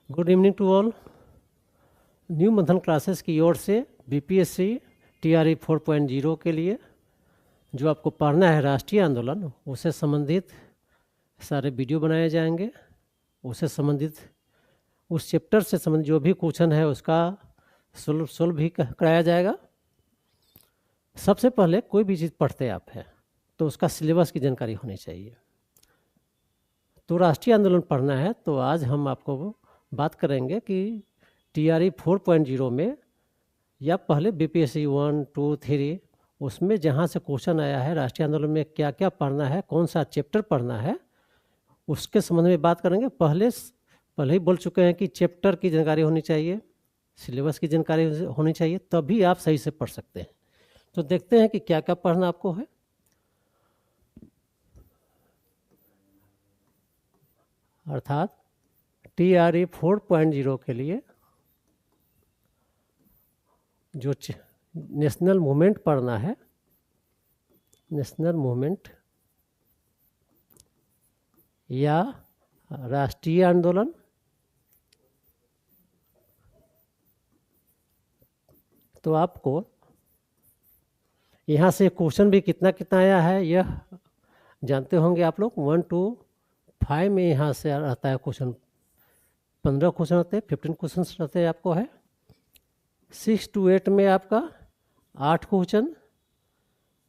Good evening to all. New Manthan classes की ओर से बीपीएससी टीआरई 4.0 के लिए जो आपको पढ़ना है राष्ट्रीय आंदोलन, उससे संबंधित सारे वीडियो बनाए जाएंगे। उससे संबंधित उस चैप्टर से संबंधित जो भी क्वेश्चन है उसका सोल्व भी कराया जाएगा। सबसे पहले कोई भी चीज़ पढ़ते आप हैं तो उसका सिलेबस की जानकारी होनी चाहिए। तो राष्ट्रीय आंदोलन पढ़ना है तो आज हम आपको बात करेंगे कि टीआरई 4.0 में या पहले बीपीएससी 1, 2, 3 उसमें जहाँ से क्वेश्चन आया है राष्ट्रीय आंदोलन में क्या क्या पढ़ना है, कौन सा चैप्टर पढ़ना है, उसके संबंध में बात करेंगे। पहले ही बोल चुके हैं कि चैप्टर की जानकारी होनी चाहिए, सिलेबस की जानकारी होनी चाहिए, तभी आप सही से पढ़ सकते हैं। तो देखते हैं कि क्या क्या पढ़ना आपको है। अर्थात टीआरई 4.0 के लिए जो नेशनल मूवमेंट पढ़ना है, नेशनल मूवमेंट या राष्ट्रीय आंदोलन, तो आपको यहाँ से क्वेश्चन भी कितना कितना आया है यह जानते होंगे आप लोग। 1 to 5 में यहाँ से आता है क्वेश्चन, 15 क्वेश्चन आते हैं, 15 क्वेश्चन रहते हैं आपको है। 6 to 8 में आपका 8 क्वेश्चन,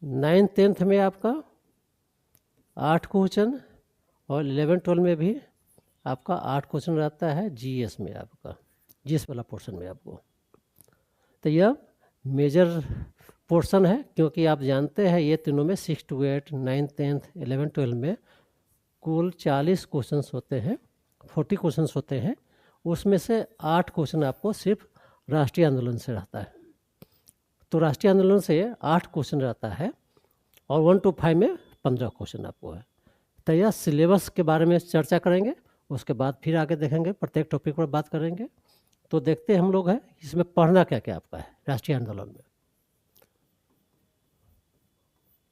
9, 10th में आपका 8 क्वेश्चन और 11, 12 में भी आपका 8 क्वेश्चन रहता है जीएस में, आपका जीएस वाला पोर्शन में आपको। तो यह मेजर पोर्शन है क्योंकि आप जानते हैं ये तीनों में 6 to 8, 9, 10th, 11, 12 में कुल 40 क्वेश्चंस होते हैं, 40 क्वेश्चंस होते हैं। उसमें से 8 क्वेश्चन आपको सिर्फ राष्ट्रीय आंदोलन से रहता है। तो राष्ट्रीय आंदोलन से 8 क्वेश्चन रहता है और 1 to 5 में 15 क्वेश्चन आपको है। तो यह सिलेबस के बारे में चर्चा करेंगे, उसके बाद फिर आगे देखेंगे, प्रत्येक टॉपिक पर बात करेंगे। तो देखते हैं हम लोग है इसमें पढ़ना क्या क्या आपका है राष्ट्रीय आंदोलन में।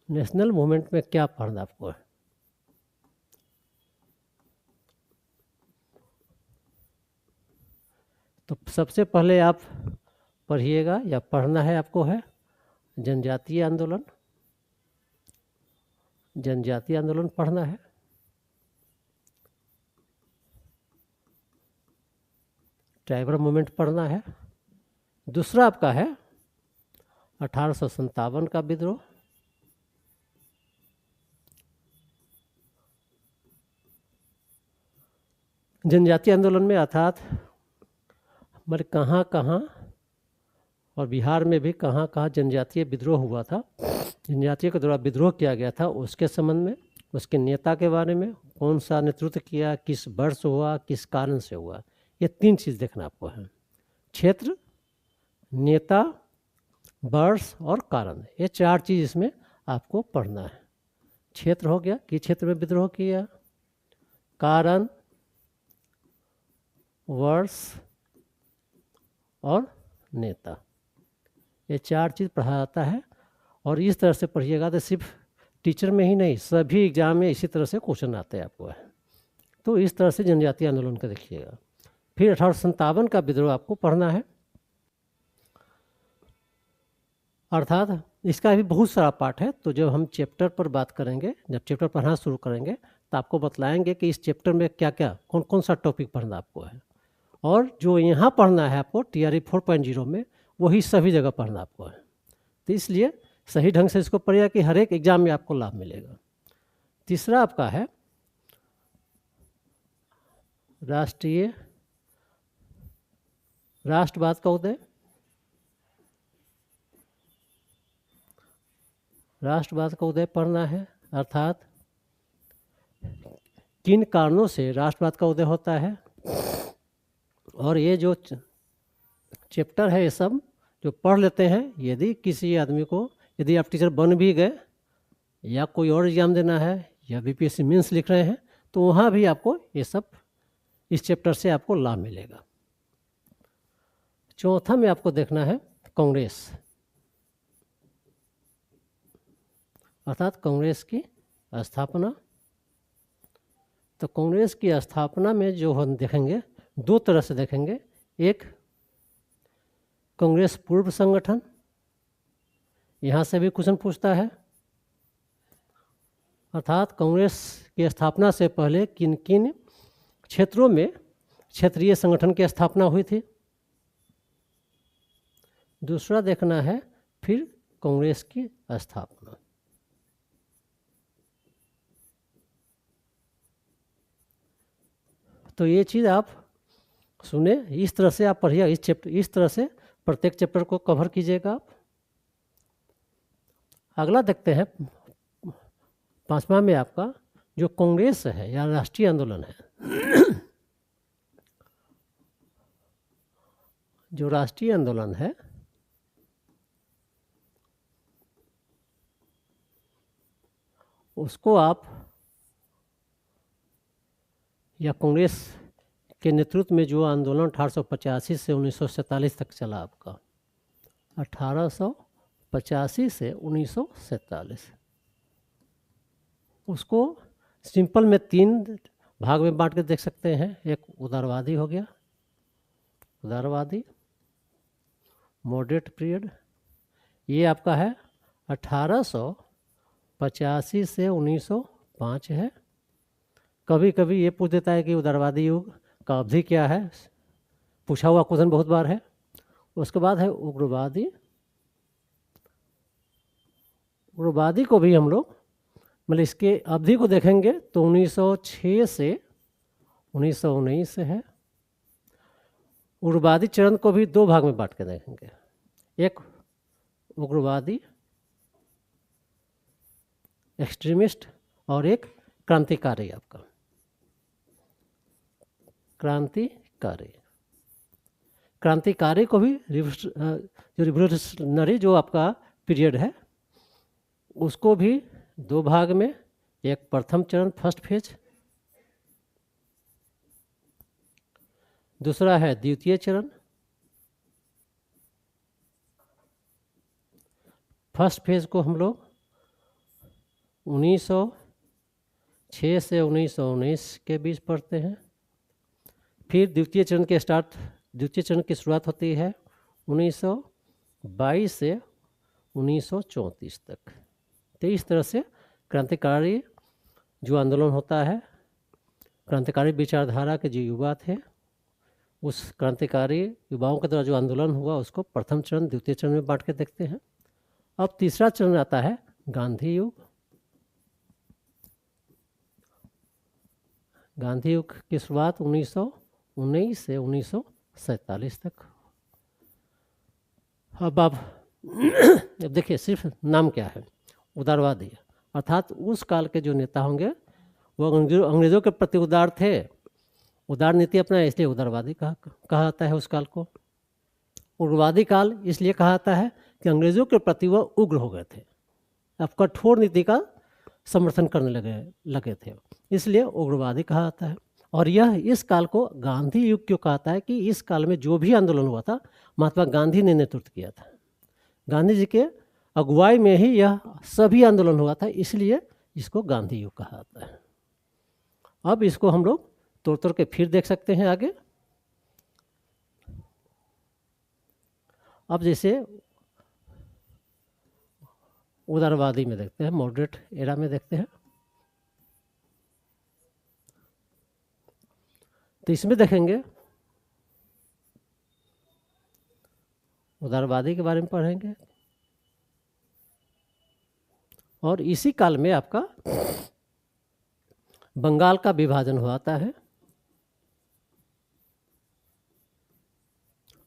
नेशनल मूवमेंट में क्या पढ़ना आपको है। तो सबसे पहले आप पढ़िएगा या पढ़ना है आपको है जनजातीय आंदोलन, जनजातीय आंदोलन पढ़ना है। ट्राइबल मूवमेंट पढ़ना है। दूसरा आपका है 1857 का विद्रोह, जनजातीय आंदोलन में अर्थात हमारे कहाँ कहाँ और बिहार में भी कहाँ कहाँ जनजातीय विद्रोह हुआ था, जनजातीय के द्वारा विद्रोह किया गया था, उसके संबंध में, उसके नेता के बारे में, कौन सा नेतृत्व किया, किस वर्ष हुआ, किस कारण से हुआ, ये 3 चीज़ देखना आपको है। क्षेत्र, नेता, वर्ष और कारण, ये 4 चीज़ इसमें आपको पढ़ना है। क्षेत्र हो गया, किस क्षेत्र में विद्रोह किया, कारण, वर्ष और नेता, ये 4 चीज़ पढ़ा जाता है। और इस तरह से पढ़िएगा तो सिर्फ टीचर में ही नहीं, सभी एग्जाम में इसी तरह से क्वेश्चन आते हैं आपको है। तो इस तरह से जनजातीय आंदोलन का देखिएगा। फिर 1857 का विद्रोह आपको पढ़ना है। अर्थात इसका भी बहुत सारा पार्ट है, तो जब हम चैप्टर पर बात करेंगे, जब चैप्टर पढ़ना शुरू करेंगे तो आपको बतलाएंगे कि इस चैप्टर में क्या क्या, कौन कौन सा टॉपिक पढ़ना आपको है। और जो यहाँ पढ़ना है आपको टीआरई 4.0 में, वही सभी जगह पढ़ना आपको है। तो इसलिए सही ढंग से इसको पढ़िएगा कि हर एक एग्जाम में आपको लाभ मिलेगा। तीसरा आपका है राष्ट्रवाद का उदय। राष्ट्रवाद का उदय पढ़ना है, अर्थात किन कारणों से राष्ट्रवाद का उदय होता है। और ये जो चैप्टर है ये सब जो पढ़ लेते हैं, यदि किसी आदमी को, यदि आप टीचर बन भी गए या कोई और एग्जाम देना है या बीपीएससी मेंस लिख रहे हैं, तो वहाँ भी आपको ये सब इस चैप्टर से आपको लाभ मिलेगा। चौथा में आपको देखना है कांग्रेस, अर्थात कांग्रेस की स्थापना। तो कांग्रेस की स्थापना में जो हम देखेंगे दो तरह से देखेंगे। एक कांग्रेस पूर्व संगठन, यहाँ से भी क्वेश्चन पूछता है, अर्थात कांग्रेस की स्थापना से पहले किन किन क्षेत्रों में क्षेत्रीय संगठन की स्थापना हुई थी। दूसरा देखना है फिर कांग्रेस की स्थापना। तो ये चीज़ आप सुने, इस तरह से आप पढ़िए, इस तरह से प्रत्येक चैप्टर को कवर कीजिएगा आप। अगला देखते हैं 5वां में आपका जो कांग्रेस है या राष्ट्रीय आंदोलन है जो राष्ट्रीय आंदोलन है उसको आप, या कांग्रेस के नेतृत्व में जो आंदोलन 1885 से 1947 तक चला आपका, 1885 से 1947, उसको सिंपल में 3 भाग में बांट के देख सकते हैं। एक उदारवादी हो गया, उदारवादी, मॉडरेट पीरियड, ये आपका है 1885 से 1905 है। कभी कभी ये पूछ देता है कि उदारवादी युग का अवधि क्या है, पूछा हुआ क्वेश्चन बहुत बार है। उसके बाद है उग्रवादी। उग्रवादी को भी हम लोग मतलब इसके अवधि को देखेंगे तो 1906 से 1919 है। उग्रवादी चरण को भी 2 भाग में बांट के देखेंगे, एक उग्रवादी एक्सट्रीमिस्ट और एक क्रांतिकारी। आपका क्रांतिकारी को भी जो रिवोल्यूशनरी जो आपका पीरियड है उसको भी 2 भाग में, एक प्रथम चरण फर्स्ट फेज, दूसरा है द्वितीय चरण। फर्स्ट फेज को हम लोग 1906 से 1919 के बीच पढ़ते हैं। फिर द्वितीय चरण की शुरुआत होती है 1922 से 1934 तक। तो इस तरह से क्रांतिकारी जो आंदोलन होता है, क्रांतिकारी विचारधारा के जो युवा थे, उस क्रांतिकारी युवाओं के द्वारा जो आंदोलन हुआ उसको प्रथम चरण द्वितीय चरण में बांट के देखते हैं। अब तीसरा चरण आता है गांधी युग। गांधी युग की शुरुआत 1919 से 1947 तक। अब आप देखिए सिर्फ नाम क्या है, उदारवादी, अर्थात उस काल के जो नेता होंगे वो अंग्रेजों के प्रति उदार थे, उदार नीति अपना, इसलिए उदारवादी कहा जाता है उस काल को। उग्रवादी काल इसलिए कहा जाता है कि अंग्रेजों के प्रति वह उग्र हो गए थे, अब कठोर नीति का समर्थन करने लगे थे, इसलिए उग्रवादी कहा जाता है। और यह इस काल को गांधी युग क्यों कहता है कि इस काल में जो भी आंदोलन हुआ था महात्मा गांधी ने नेतृत्व किया था, गांधी जी के अगुवाई में ही यह सभी आंदोलन हुआ था, इसलिए इसको गांधी युग कहा जाता है। अब इसको हम लोग तोड़ के फिर देख सकते हैं आगे। अब जैसे उदारवादी में देखते हैं, मॉडरेट एरा में देखते हैं, तो इसमें देखेंगे उदारवादी के बारे में पढ़ेंगे। और इसी काल में आपका बंगाल का विभाजन हुआ है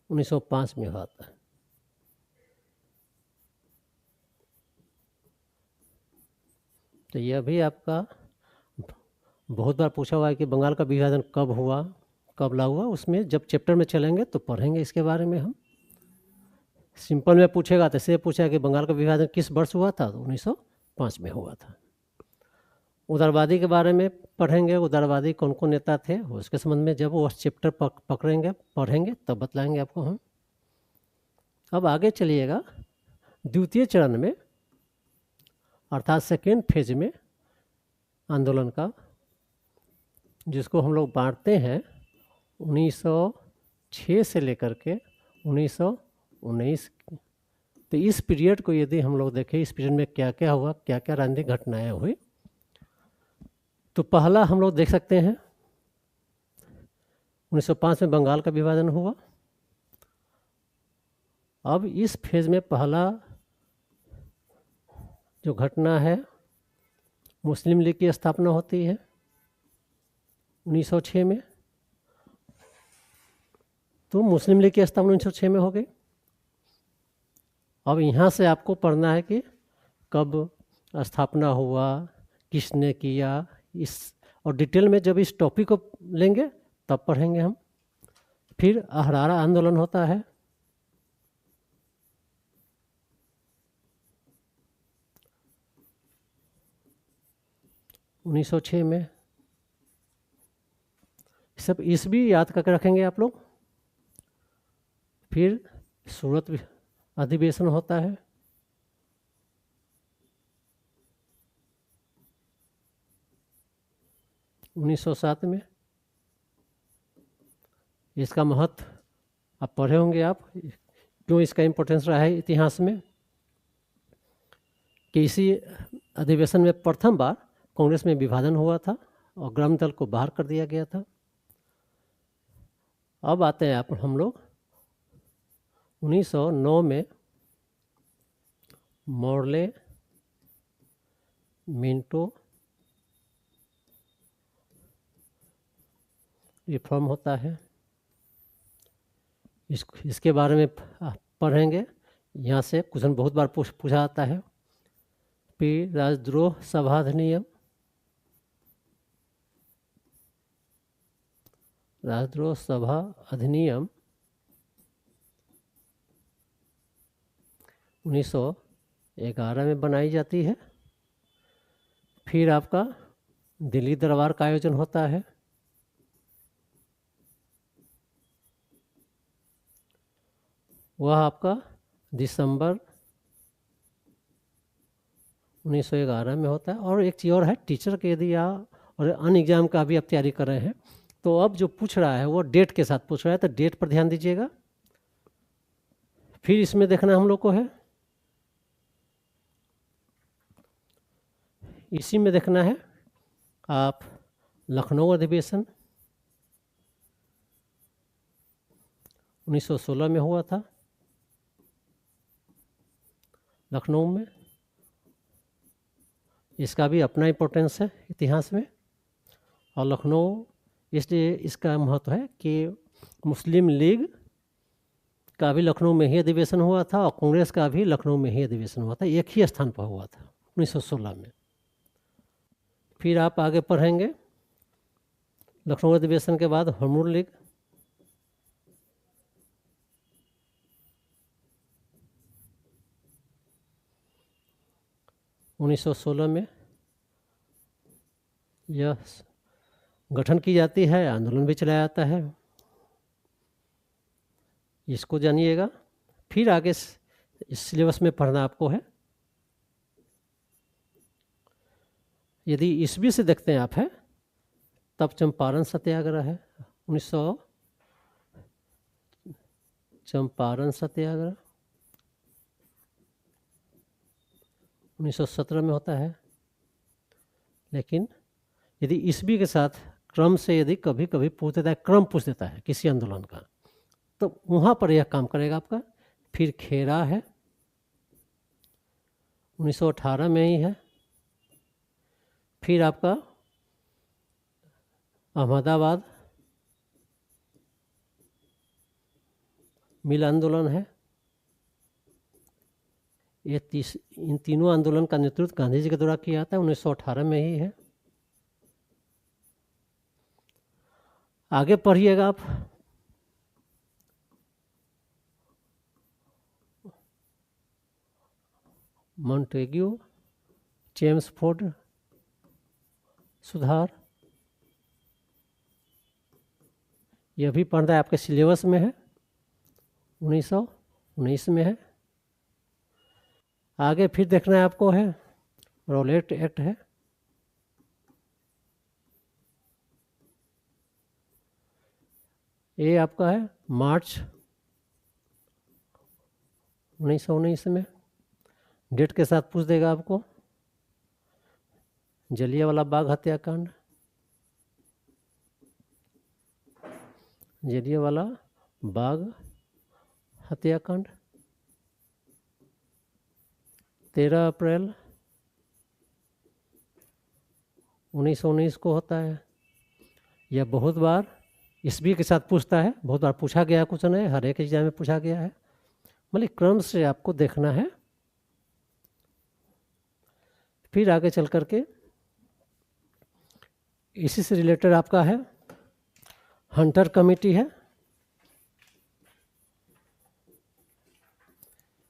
1905 में हुआ था। तो यह भी आपका बहुत बार पूछा हुआ है कि बंगाल का विभाजन कब हुआ, कब लागू हुआ, उसमें जब चैप्टर में चलेंगे तो पढ़ेंगे इसके बारे में हम। सिंपल में पूछेगा तो ऐसे पूछा कि बंगाल का विभाजन किस वर्ष हुआ था, तो 1905 में हुआ था। उदारवादी के बारे में पढ़ेंगे, उदारवादी कौन कौन नेता थे उसके संबंध में जब वो चैप्टर पढ़ेंगे तब बतलाएंगे आपको हम। अब आगे चलिएगा द्वितीय चरण में, अर्थात सेकेंड फेज में आंदोलन का, जिसको हम लोग बांटते हैं 1906 से लेकर के 1919, तो इस पीरियड को यदि हम लोग देखें, इस पीरियड में क्या क्या हुआ, क्या क्या राजनीतिक घटनाएं हुई, तो पहला हम लोग देख सकते हैं 1905 में बंगाल का विभाजन हुआ। अब इस फेज में पहला जो घटना है, मुस्लिम लीग की स्थापना होती है 1906 में। तो मुस्लिम लीग की स्थापना 1906 में हो गई। अब यहाँ से आपको पढ़ना है कि कब स्थापना हुआ, किसने किया, इस और डिटेल में जब इस टॉपिक को लेंगे तब पढ़ेंगे हम। फिर अहरारा आंदोलन होता है 1906 में। सब ईस्वी याद करके रखेंगे आप लोग। फिर सूरत अधिवेशन होता है 1907 में। इसका महत्व आप पढ़े होंगे, आप क्यों इसका इम्पोर्टेंस रहा है इतिहास में, कि इसी अधिवेशन में प्रथम बार कांग्रेस में विभाजन हुआ था और ग्राम दल को बाहर कर दिया गया था। अब आते हैं आप हम लोग 1909 में मॉर्ले मिंटो रिफॉर्म होता है। इसके बारे में पढ़ेंगे। यहाँ से क्वेश्चन बहुत बार पूछा आता है। फिर राजद्रोह सभा अधिनियम, राजद्रोह सभा अधिनियम 1911 में बनाई जाती है। फिर आपका दिल्ली दरबार का आयोजन होता है। वह आपका दिसंबर 1911 में होता है। और एक चीज़ और है, टीचर के यदि आप और अन्य एग्जाम का भी आप तैयारी कर रहे हैं तो अब जो पूछ रहा है वो डेट के साथ पूछ रहा है, तो डेट पर ध्यान दीजिएगा। फिर इसमें देखना हम लोग को है, इसी में देखना है आप लखनऊ अधिवेशन 1916 में हुआ था लखनऊ में। इसका भी अपना इम्पोर्टेंस है इतिहास में। और लखनऊ इसलिए इसका महत्व है कि मुस्लिम लीग का भी लखनऊ में ही अधिवेशन हुआ था और कांग्रेस का भी लखनऊ में ही अधिवेशन हुआ था, एक ही स्थान पर हुआ था 1916 में। फिर आप आगे पढ़ेंगे लखनऊ अधिवेशन के बाद हरमुर लीग, उन्नीस सौ 16 में यह गठन की जाती है, आंदोलन भी चलाया जाता है, इसको जानिएगा। फिर आगे इस सिलेबस में पढ़ना आपको है। यदि ईस्वी से देखते हैं आप है तब चंपारण सत्याग्रह है 1900, चंपारण सत्याग्रह 1917 में होता है। लेकिन यदि ईस्वी के साथ क्रम से यदि कभी कभी पूछ देता है, क्रम पूछ देता है किसी आंदोलन का, तो वहाँ पर यह काम करेगा आपका। फिर खेरा है 1918 में ही है। फिर आपका अहमदाबाद मिल आंदोलन है। ये इन तीनों आंदोलन का नेतृत्व गांधी जी के द्वारा किया जाता है, 1918 में ही है। आगे पढ़िएगा आप। मॉन्टेग्यू चेम्सफोर्ड सुधार, यह भी पढ़ना है, आपके सिलेबस में है, 1919 में है। आगे फिर देखना है आपको है रॉलेट एक्ट है, ए आपका है मार्च 1919 में। डेट के साथ पूछ देगा आपको। जलियांवाला बाग हत्याकांड, जलियांवाला बाग हत्याकांड 13 अप्रैल 1919 को होता है। यह बहुत बार ईस्वी के साथ पूछता है, बहुत बार पूछा गया क्वेश्चन है, हर एक एग्जाम में पूछा गया है। मतलब क्रम से आपको देखना है। फिर आगे चल करके इसी से रिलेटेड आपका है हंटर कमेटी है।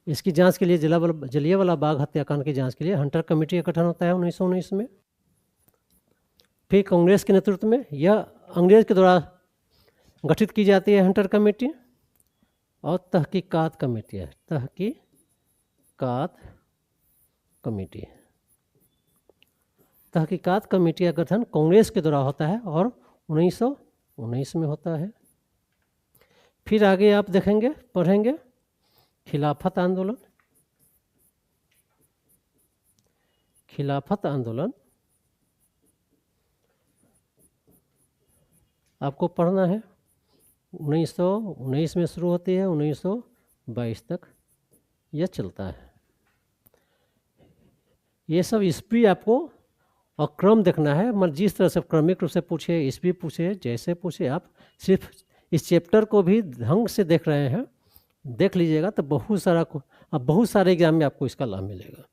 इसकी जांच के लिए जलियांवाला बाग हत्याकांड की जांच के लिए हंटर कमेटी का गठन होता है 1919 में। फिर कांग्रेस के नेतृत्व में यह अंग्रेज के द्वारा गठित की जाती है हंटर कमेटी। और तहकीकात कमेटी है, तहकीकात कमेटी। तहकीकात कमेटी का गठन कांग्रेस के द्वारा होता है और 1919 में होता है। फिर आगे आप देखेंगे, पढ़ेंगे खिलाफत आंदोलन। खिलाफत आंदोलन आपको पढ़ना है। 1919 में शुरू होती है, 1922 तक यह चलता है। ये सब ईस्वी आपको और क्रम देखना है। मतलब जिस तरह से क्रमिक रूप से पूछे, ईस्वी पूछे, जैसे पूछे, आप सिर्फ इस चैप्टर को भी ढंग से देख रहे हैं, देख लीजिएगा तो बहुत सारे एग्जाम में आपको इसका लाभ मिलेगा।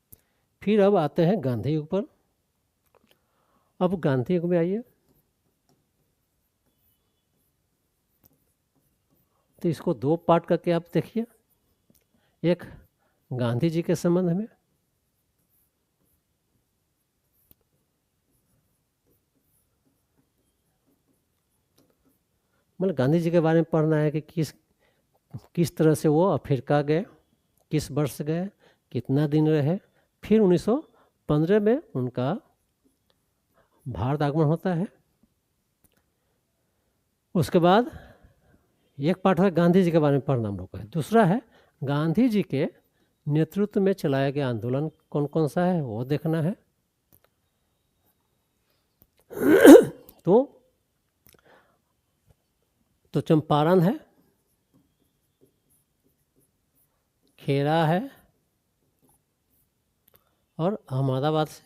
फिर अब आते हैं गांधी युग पर। अब गांधी युग में आइए तो इसको दो पार्ट करके आप देखिए। एक गांधी जी के संबंध में, मतलब गांधी जी के बारे में पढ़ना है कि किस तरह से वो अफ्रीका गए, किस वर्ष गए, कितना दिन रहे। फिर 1915 में उनका भारत आगमन होता है। उसके बाद एक पार्ट है गांधी जी के बारे में पढ़ना हम लोग का है। दूसरा है गांधी जी के नेतृत्व में चलाया गया आंदोलन कौन कौन सा है वो देखना है। तो चंपारण है, खेरा है और अहमदाबाद से।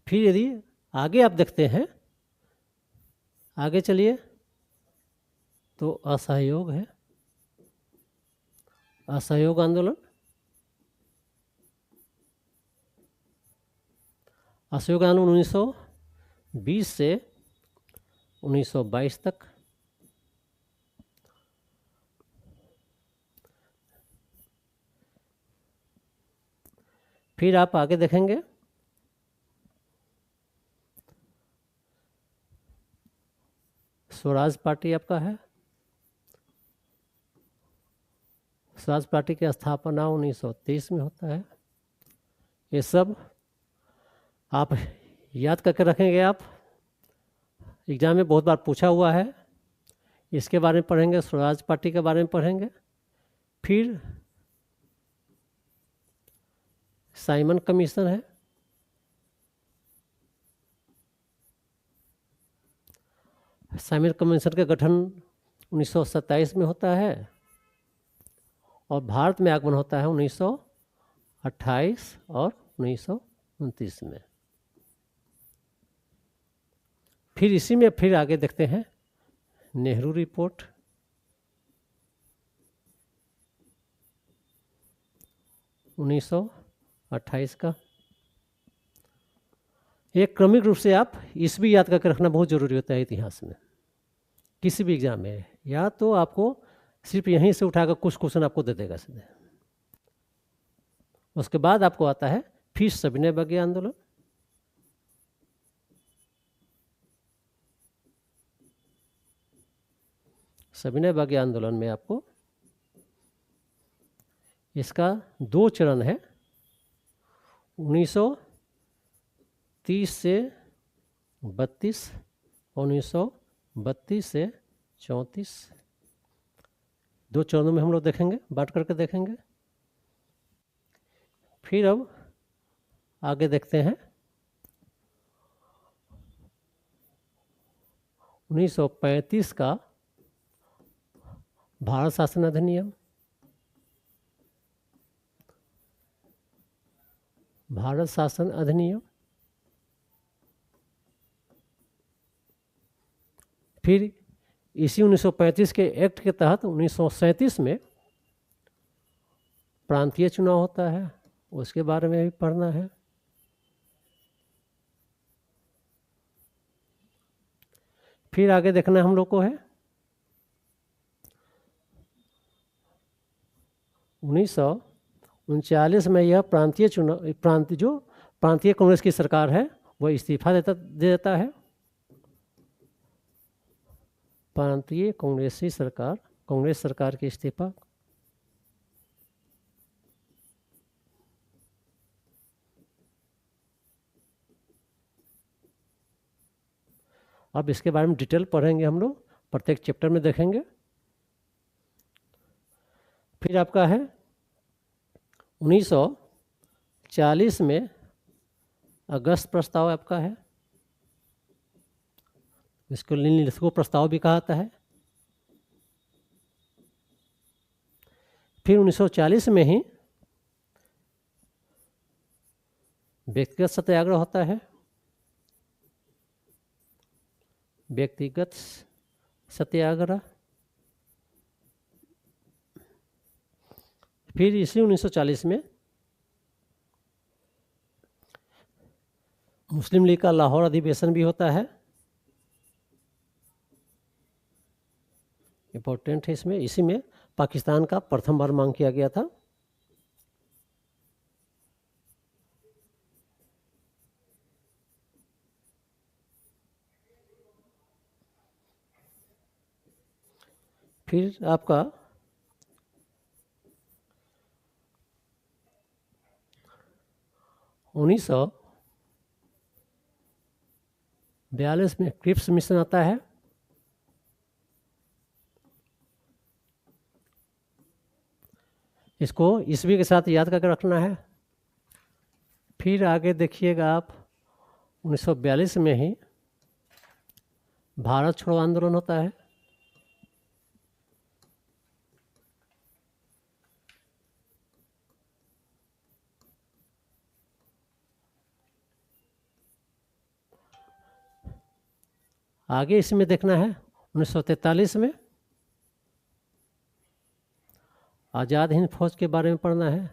फिर यदि आगे आप देखते हैं, आगे चलिए, तो असहयोग है, असहयोग आंदोलन। असहयोग आंदोलन 1920 से 1922 तक। फिर आप आगे देखेंगे स्वराज पार्टी आपका है। स्वराज पार्टी की स्थापना 1923 में होता है। ये सब आप याद करके रखेंगे। आप एग्जाम में बहुत बार पूछा हुआ है। इसके बारे में पढ़ेंगे, स्वराज पार्टी के बारे में पढ़ेंगे। फिर साइमन कमीशन है। साइमन कमीशन का गठन 1927 में होता है और भारत में आगमन होता है 1928 और 1929 में। फिर इसी में फिर आगे देखते हैं नेहरू रिपोर्ट। उन्नीस सौ 28 का। एक क्रमिक रूप से आप ईस्वी याद करके रखना बहुत जरूरी होता है इतिहास में, किसी भी एग्जाम में। या तो आपको सिर्फ यहीं से उठाकर कुछ क्वेश्चन आपको दे देगा सीधे। उसके बाद आपको आता है फिर सविनय बघेल आंदोलन। सविनय बघेल आंदोलन में आपको इसका 2 चरण है। 1930 से 32, 1932 से 34, 2 चरणों में हम लोग देखेंगे, बांट करके देखेंगे। फिर अब आगे देखते हैं 1935 का भारत शासन अधिनियम। भारत शासन अधिनियम। फिर इसी 1935 के एक्ट के तहत 1937 में प्रांतीय चुनाव होता है, उसके बारे में भी पढ़ना है। फिर आगे देखना हम लोग को है 1939 में यह प्रांतीय चुनाव प्रांतीय कांग्रेस की सरकार है वह इस्तीफा दे देता है। प्रांतीय कांग्रेस सरकार की इस्तीफा। अब इसके बारे में डिटेल पढ़ेंगे हम लोग, प्रत्येक चैप्टर में देखेंगे। फिर आपका है 1940 में अगस्त प्रस्ताव आपका है, इसको लिस्को प्रस्ताव भी कहा जाता है। फिर 1940 में ही व्यक्तिगत सत्याग्रह होता है, व्यक्तिगत सत्याग्रह। फिर इसी 1940 में मुस्लिम लीग का लाहौर अधिवेशन भी होता है, इम्पोर्टेंट है इसमें। इसी में पाकिस्तान का प्रथम बार मांग किया गया था। फिर आपका 1942 में क्रिप्स मिशन आता है। इसको ईस्वी के साथ याद करके रखना है। फिर आगे देखिएगा आप 1942 में ही भारत छोड़ो आंदोलन होता है। आगे इसमें देखना है 1943 में आज़ाद हिंद फौज के बारे में पढ़ना है।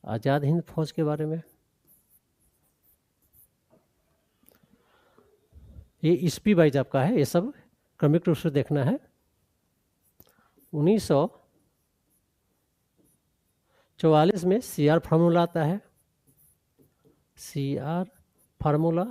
आज़ाद हिंद फौज के बारे में ये ईस्वी वाइज आपका है, ये सब क्रमिक रूप से देखना है। 1944 में CR फार्मूला आता है, CR फार्मूला।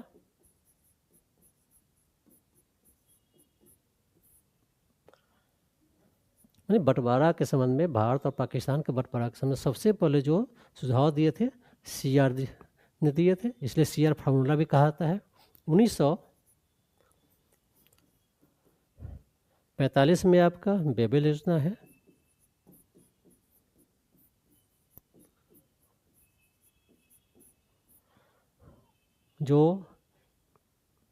यानी बंटवारा के संबंध में, भारत और पाकिस्तान के बंटवारा के संबंध में सबसे पहले जो सुझाव दिए थे CR ने दिए थे, इसलिए CR फार्मूला भी कहा जाता है। 1945 में आपका बेबेल योजना है। जो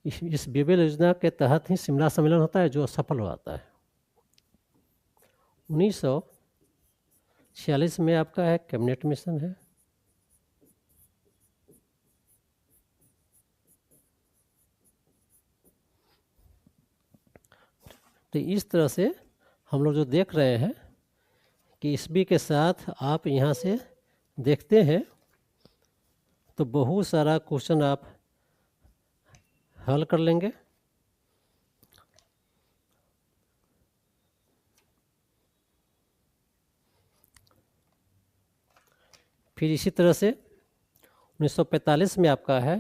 इस बेबेल योजना के तहत ही शिमला सम्मेलन होता है जो सफल हो जाता है। 1946 में आपका है कैबिनेट मिशन है। तो इस तरह से हम लोग जो देख रहे हैं कि ईस्वी के साथ आप यहाँ से देखते हैं तो बहुत सारा क्वेश्चन आप हल कर लेंगे। फिर इसी तरह से 1945 में आपका है,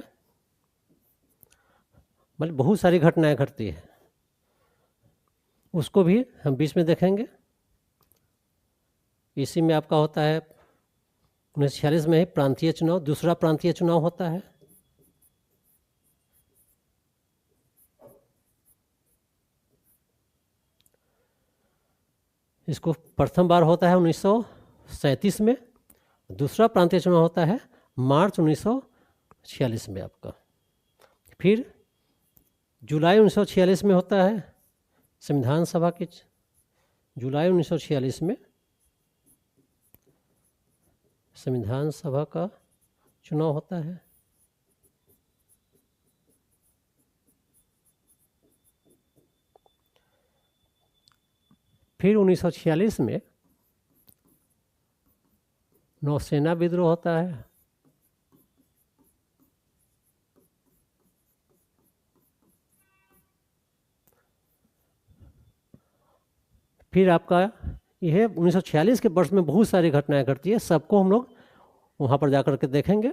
मतलब बहुत सारी घटनाएं घटती है, उसको भी हम बीच में देखेंगे। इसी में आपका होता है 1946 में ही प्रांतीय चुनाव, दूसरा प्रांतीय चुनाव होता है। इसको प्रथम बार होता है 1937 में, दूसरा प्रांतीय चुनाव होता है मार्च 1946 में आपका। फिर जुलाई 1946 में होता है संविधान सभा की, जुलाई 1946 में संविधान सभा का चुनाव होता है। फिर 1946 में नौसेना विद्रोह होता है। फिर आपका यह 1946 के वर्ष में बहुत सारी घटनाएं घटती है, सबको हम लोग वहाँ पर जाकर के देखेंगे,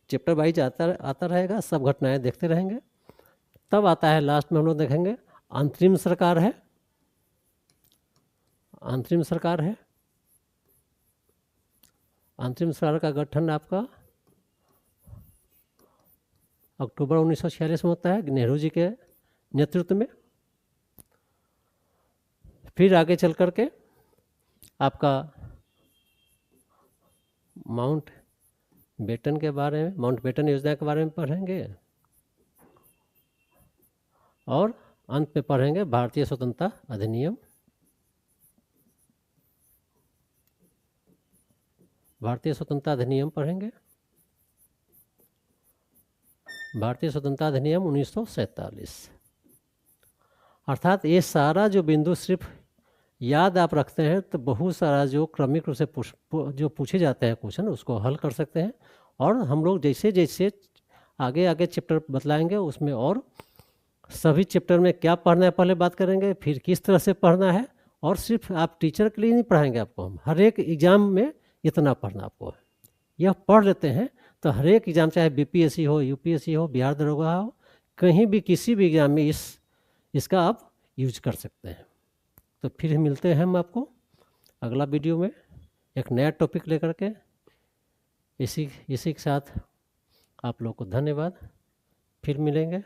चैप्टर वाइज आता रहेगा, सब घटनाएं देखते रहेंगे। तब आता है लास्ट में हम लोग देखेंगे अंतरिम सरकार है। अंतरिम सरकार है, अंतरिम सरकार का गठन आपका अक्टूबर 1946 में होता है नेहरू जी के नेतृत्व में। फिर आगे चल कर के आपका माउंट बेटन के बारे में, माउंट बेटन योजना के बारे में पढ़ेंगे, और अंत में पढ़ेंगे भारतीय स्वतंत्रता अधिनियम। भारतीय स्वतंत्रता अधिनियम पढ़ेंगे, भारतीय स्वतंत्रता अधिनियम 1947। अर्थात ये सारा जो बिंदु सिर्फ याद आप रखते हैं तो बहुत सारा जो क्रमिक रूप से जो पूछे जाते हैं क्वेश्चन उसको हल कर सकते हैं। और हम लोग जैसे जैसे आगे आगे चैप्टर बतलाएंगे उसमें और सभी चैप्टर में क्या पढ़ना है पहले बात करेंगे, फिर किस तरह से पढ़ना है। और सिर्फ आप टीचर के लिए नहीं पढ़ाएंगे आपको, हम हर एक एग्ज़ाम में इतना पढ़ना आपको है। यह पढ़ लेते हैं तो हर एक एग्ज़ाम, चाहे बीपीएससी हो, यूपीएससी हो, बिहार दरोगा हो, कहीं भी किसी भी एग्ज़ाम में इसका आप यूज कर सकते हैं। तो फिर मिलते हैं हम आपको अगला वीडियो में एक नया टॉपिक लेकर के। इसी के साथ आप लोग को धन्यवाद, फिर मिलेंगे।